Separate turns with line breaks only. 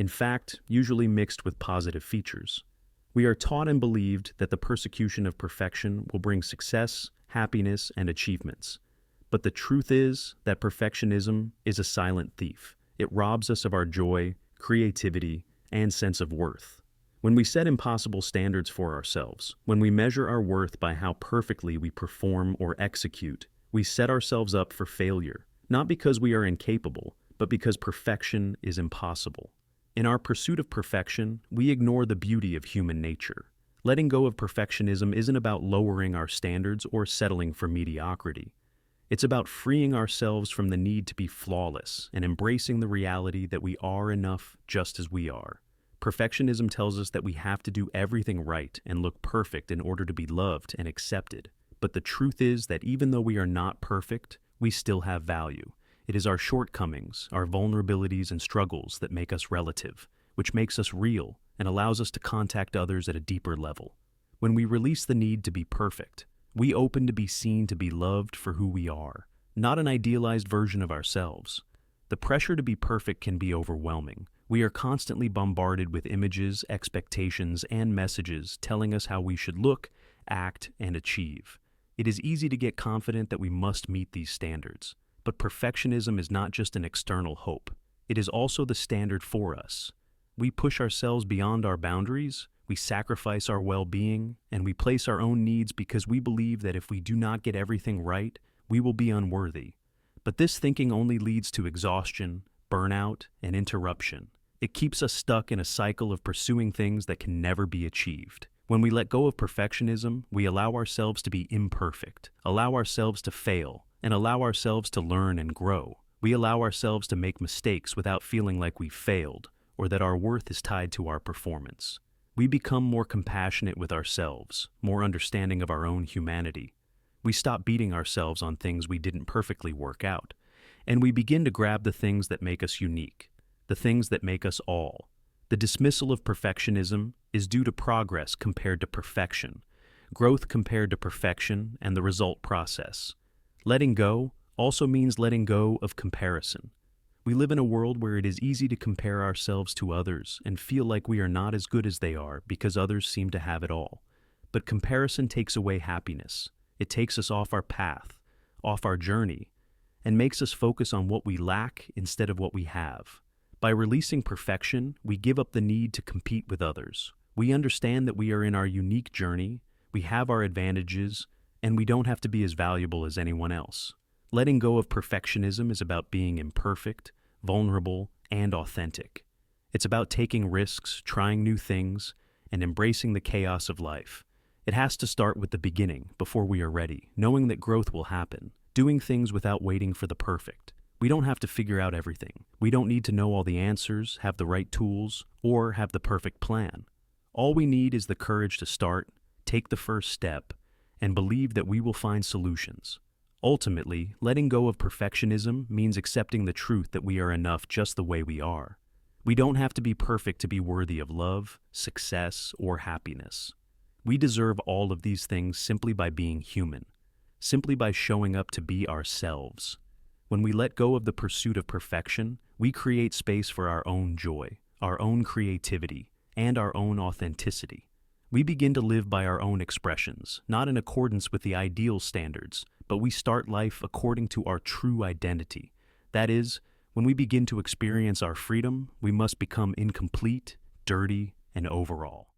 in fact, usually mixed with positive features. We are taught and believed that the persecution of perfection will bring success, happiness, and achievements. But the truth is that perfectionism is a silent thief. It robs us of our joy, creativity, and sense of worth. When we set impossible standards for ourselves, when we measure our worth by how perfectly we perform or execute, we set ourselves up for failure, not because we are incapable, but because perfection is impossible. In our pursuit of perfection, we ignore the beauty of human nature. Letting go of perfectionism isn't about lowering our standards or settling for mediocrity. It's about freeing ourselves from the need to be flawless and embracing the reality that we are enough just as we are. Perfectionism tells us that we have to do everything right and look perfect in order to be loved and accepted. But the truth is that even though we are not perfect, we still have value. It is our shortcomings, our vulnerabilities and struggles that make us relative, which makes us real and allows us to contact others at a deeper level. When we release the need to be perfect, we open to be seen to be loved for who we are, not an idealized version of ourselves. The pressure to be perfect can be overwhelming. We are constantly bombarded with images, expectations, and messages telling us how we should look, act, and achieve. It is easy to get confident that we must meet these standards. But perfectionism is not just an external hope. It is also the standard for us. We push ourselves beyond our boundaries, we sacrifice our well-being, and we place our own needs because we believe that if we do not get everything right, we will be unworthy. But this thinking only leads to exhaustion, burnout, and interruption. It keeps us stuck in a cycle of pursuing things that can never be achieved. When we let go of perfectionism, we allow ourselves to be imperfect, allow ourselves to fail, and allow ourselves to learn and grow. We allow ourselves to make mistakes without feeling like we've failed or that our worth is tied to our performance. We become more compassionate with ourselves, more understanding of our own humanity. We stop beating ourselves on things we didn't perfectly work out, and we begin to grab the things that make us unique, the things that make us all. The dismissal of perfectionism is due to progress compared to perfection, growth compared to perfection, and the result process. Letting go also means letting go of comparison. We live in a world where it is easy to compare ourselves to others and feel like we are not as good as they are because others seem to have it all. But comparison takes away happiness. It takes us off our path, off our journey, and makes us focus on what we lack instead of what we have. By releasing perfection, we give up the need to compete with others. We understand that we are in our unique journey, we have our advantages, and we don't have to be as valuable as anyone else. Letting go of perfectionism is about being imperfect, vulnerable, and authentic. It's about taking risks, trying new things, and embracing the chaos of life. It has to start with the beginning, before we are ready, knowing that growth will happen, doing things without waiting for the perfect. We don't have to figure out everything. We don't need to know all the answers, have the right tools, or have the perfect plan. All we need is the courage to start, take the first step, and believe that we will find solutions. Ultimately, letting go of perfectionism means accepting the truth that we are enough just the way we are. We don't have to be perfect to be worthy of love, success, or happiness. We deserve all of these things simply by being human, simply by showing up to be ourselves. When we let go of the pursuit of perfection, we create space for our own joy, our own creativity, and our own authenticity. We begin to live by our own expressions, not in accordance with the ideal standards, but we start life according to our true identity. That is, when we begin to experience our freedom, we must become incomplete, dirty, and overall.